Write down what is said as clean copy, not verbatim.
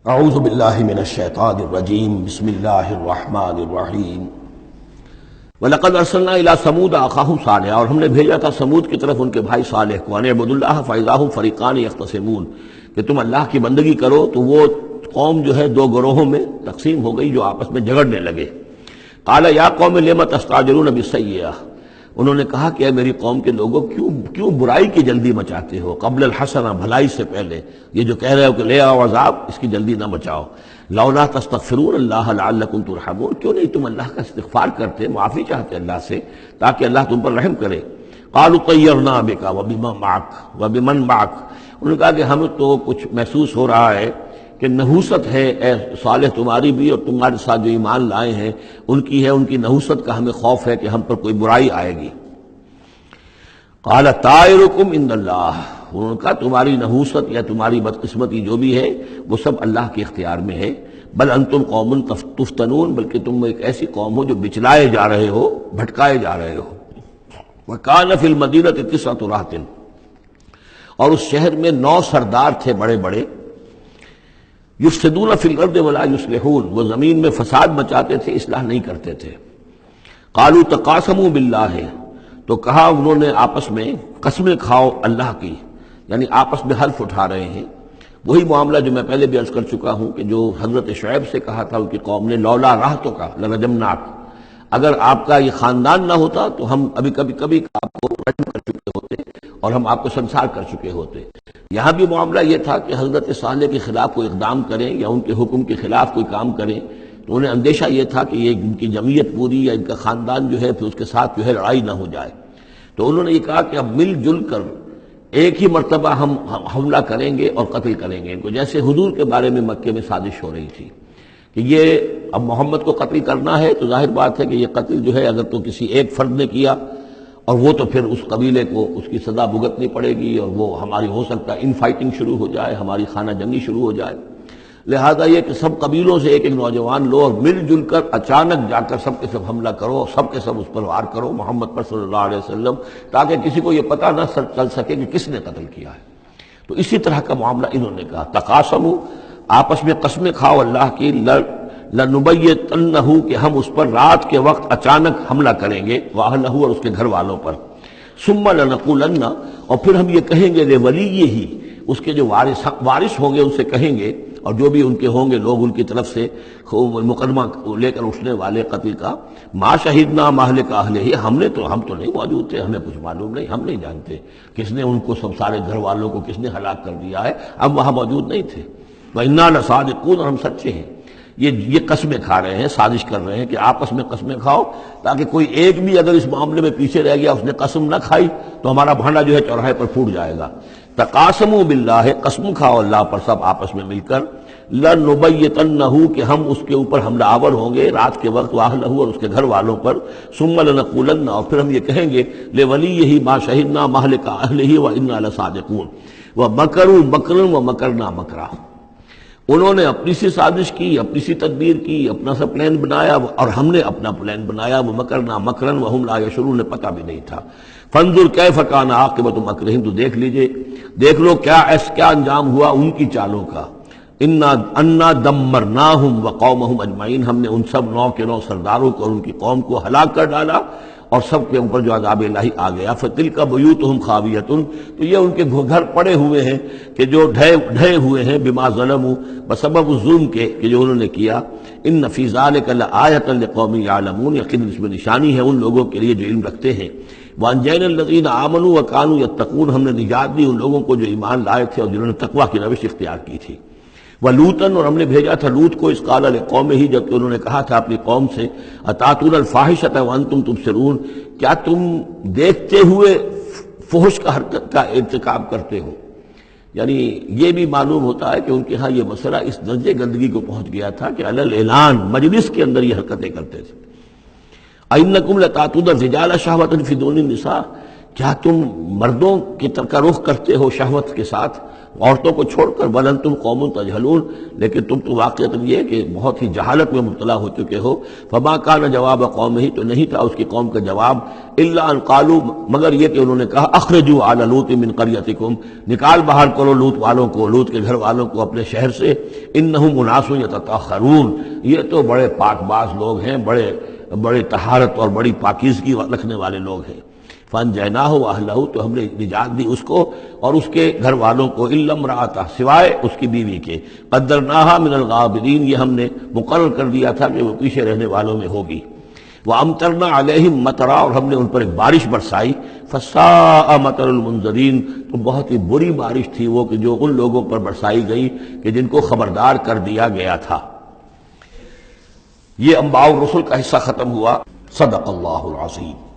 اعوذ باللہ من الشیطان الرجیم بسم اللہ الرحمن الرحیم وَلَقَدْ أَرْسَلْنَا إِلَىٰ ثَمُودَ أَخَاهُمْ صَالِحًا، اور ہم نے بھیجا تھا سمود کی طرف ان کے بھائی صالح کو، ان اعبدوا اللہ فَإِذَا هُمْ فَرِيقَانِ يَخْتَصِمُونَ، کہ تم اللہ کی بندگی کرو تو وہ قوم جو ہے دو گروہوں میں تقسیم ہو گئی جو آپس میں جھگڑنے لگے۔ قَالَ يَا قَوْمِ لِمَ تَسْتَعْجِلُونَ بِالسَّيِّئَةِ، انہوں نے کہا کہ اے میری قوم کے لوگوں کیوں برائی کی جلدی مچاتے ہو، قبل الحسنہ بھلائی سے پہلے، یہ جو کہہ رہے ہو کہ لے آؤ عذاب، اس کی جلدی نہ مچاؤ۔ لولا تستغفرون اللہ لعلکم ترحمون، کیوں نہیں تم اللہ کا استغفار کرتے، معافی چاہتے اللہ سے تاکہ اللہ تم پر رحم کرے۔ قالوا طیرنا بک وبمن معک، انہوں نے کہا کہ ہمیں تو کچھ محسوس ہو رہا ہے کہ نحوست ہے اے صالح تمہاری بھی، اور تمہارے ساتھ جو ایمان لائے ہیں ان کی ہے، ان کی نحوست کا ہمیں خوف ہے کہ ہم پر کوئی برائی آئے گی۔ قال طائرکم عند اللہ، انہوں نے کہا تمہاری نحوست یا تمہاری بدقسمتی جو بھی ہے وہ سب اللہ کے اختیار میں ہے۔ بل انتم قوم تفتنون، بلکہ تم ایک ایسی قوم ہو جو بچلائے جا رہے ہو، بھٹکائے جا رہے ہو۔ وکان فی المدینہ 9 رہط، اور اس شہر میں 9 سردار تھے بڑے بڑے، یفسدون فی الارض ولا یصلحون، وہ زمین میں فساد مچاتے تھے، اصلاح نہیں کرتے تھے۔ قالوا تقاسموا باللہ، تو کہا انہوں نے آپس میں قسمیں کھاؤ اللہ کی، یعنی آپس میں حلف اٹھا رہے ہیں۔ وہی معاملہ جو میں پہلے بھی عرض کر چکا ہوں کہ جو حضرت شعیب سے کہا تھا ان کی قوم نے، لولا رہتک لرجمناک، اگر آپ کا یہ خاندان نہ ہوتا تو ہم ابھی کبھی آپ کو رجم کر چکے ہوتے اور ہم آپ کو سنسار کر چکے ہوتے۔ یہاں بھی معاملہ یہ تھا کہ حضرت صالح کے خلاف کوئی اقدام کریں یا ان کے حکم کے خلاف کوئی کام کریں تو انہیں اندیشہ یہ تھا کہ یہ ان کی جمعیت پوری یا ان کا خاندان جو ہے پھر اس کے ساتھ جو ہے لڑائی نہ ہو جائے۔ تو انہوں نے یہ کہا کہ اب مل جل کر ایک ہی مرتبہ ہم حملہ کریں گے اور قتل کریں گے ان کو، جیسے حضور کے بارے میں مکے میں سازش ہو رہی تھی کہ یہ اب محمد کو قتل کرنا ہے، تو ظاہر بات ہے کہ یہ قتل جو ہے اگر تو کسی ایک فرد نے کیا اور وہ تو پھر اس قبیلے کو اس کی سزا بھگتنی پڑے گی، اور وہ ہماری ہو سکتا ہے ان فائٹنگ شروع ہو جائے، ہماری خانہ جنگی شروع ہو جائے۔ لہذا یہ کہ سب قبیلوں سے ایک ایک نوجوان لو اور مل جل کر اچانک جا کر سب کے سب حملہ کرو، سب کے سب اس پر وار کرو محمد پر صلی اللہ علیہ وسلم، تاکہ کسی کو یہ پتہ نہ چل سکے کہ کس نے قتل کیا ہے۔ تو اسی طرح کا معاملہ انہوں نے کہا، تقاسموا، آپس میں قسمیں کھاؤ اللہ کی، لنبیتنہ، کہ ہم اس پر رات کے وقت اچانک حملہ کریں گے، واہلہ، اور اس کے گھر والوں پر، ثم لنقولن، اور پھر ہم یہ کہیں گے لولیہ، اس کے جو وارث ہوں گے ان سے کہیں گے، اور جو بھی ان کے ہوں گے لوگ ان کی طرف سے مقدمہ لے کر اٹھنے والے قتل کا، ما شہدنا مہلک اہلہ، ہم تو نہیں موجود تھے، ہمیں کچھ معلوم نہیں، ہم نہیں جانتے کس نے ان کو سب سارے گھر والوں کو کس نے ہلاک کر دیا ہے، ہم وہاں موجود نہیں تھے۔ وَإِنَّا لَصَادِقُونَ، اور ہم سچے ہیں۔ یہ قسمیں کھا رہے ہیں، سازش کر رہے ہیں کہ آپس میں قسمیں کھاؤ تاکہ کوئی ایک بھی اگر اس معاملے میں پیچھے رہ گیا، اس نے قسم نہ کھائی تو ہمارا بھانڈا جو ہے چوراہے پر پھوٹ جائے گا۔ تقاسموا باللہ، قسم کھاؤ اللہ پر سب آپس میں مل کر، لنبیتنہ، کہ ہم اس کے اوپر حملہ آور ہوں گے رات کے وقت، واہلہ، اور اس کے گھر والوں پر، ثم لنقولن، اور پھر ہم یہ کہیں گے لولیہ ما شہدنا مہلک اہلہ وإنا لصادقون، ومکروا مکرا ومکرنا مکرا، انہوں نے اپنی سی سازش کی، اپنی سی تدبیر کی، اپنا سا پلان بنایا، اور ہم نے اپنا پلان بنایا، وہ مکرنا مکرن وہم لا یشعرون، پتہ بھی نہیں تھا۔ فانظر کیف کان عاقبۃ مکرہم، تو دیکھ لو کیا انجام ہوا ان کی چالوں کا۔ انا دمرناہم وقومہم اجمعین، ہم نے ان سب 9 کے 9 سرداروں کو اور ان کی قوم کو ہلاک کر ڈالا، اور سب کے اوپر جو عذاب الہی آ گیا۔ فتلک بیوتہم خاویۃ، تو یہ ان کے گھر پڑے ہوئے ہیں کہ جو ڈھے ہوئے ہیں، بما ظلموا، بسبب ظلم کے کہ جو انہوں نے کیا۔ ان فی ذلک لآیۃ لقوم یعلمون، یقیناً اس میں نشانی ہے ان لوگوں کے لیے جو علم رکھتے ہیں۔ وانجینا الذین آمنوا وکانوا یتقون، ہم نے نجات دی ان لوگوں کو جو ایمان لائے تھے اور جنہوں نے تقویٰ کی روش اختیار کی تھی۔ وَلُوطًا، اور ہم نے بھیجا تھا لوط کو، اذ قال لقومہ، جبکہ انہوں نے کہا تھا اپنی قوم سے، اتاتون الفاحشۃ وانتم تبصرون، کیا تم دیکھتے ہوئے فحش کا حرکت کا ارتکاب کرتے ہو؟ یعنی یہ بھی معلوم ہوتا ہے کہ ان کے ہاں یہ مسئلہ اس درجے گندگی کو پہنچ گیا تھا کہ علی الاعلان مجلس کے اندر یہ حرکتیں کرتے تھے۔ اَإِنَّكُمْ لَتَأْتُونَ الرِّجَالَ شَهْوَةً فِي دُونِ النِّسَاءِ، کیا تم مردوں کی طرح کا رخ کرتے ہو شہوت کے ساتھ عورتوں کو چھوڑ کر؟ بل انتم قوم تجہلون، لیکن تم تو واقعۃ یہ کہ بہت ہی جہالت میں مبتلا ہو چکے ہو۔ فما کان جواب قومہ، تو نہیں تھا اس کی قوم کا جواب، الا ان قالوا، مگر یہ کہ انہوں نے کہا اخرجوا آل لوط من قریتکم، نکال باہر کرو لوط والوں کو، لوط کے گھر والوں کو اپنے شہر سے، انہم اناس یتطہرون، یہ تو بڑے پاک باز لوگ ہیں، بڑے طہارت اور بڑی پاکیزگی رکھنے والے لوگ ہیں۔ فانجیناہ واہلہ، تو ہم نے نجات دی اس کو اور اس کے گھر والوں کو، الا امرأتہ، سوائے اس کی بیوی کے، قدرناہا من الغابرین، یہ ہم نے مقرر کر دیا تھا کہ وہ پیچھے رہنے والوں میں ہوگی۔ وَأَمْطَرْنَا عَلَيْهِمْ مَطَرًا، اور ہم نے ان پر ایک بارش برسائی، فَسَاءَ مَطَرُ الْمُنذَرِينَ، تو بہت ہی بری بارش تھی وہ کہ جو ان لوگوں پر برسائی گئی کہ جن کو خبردار کر دیا گیا تھا۔ یہ انباء الرسل کا حصہ ختم ہوا۔ صدق اللہ العظیم۔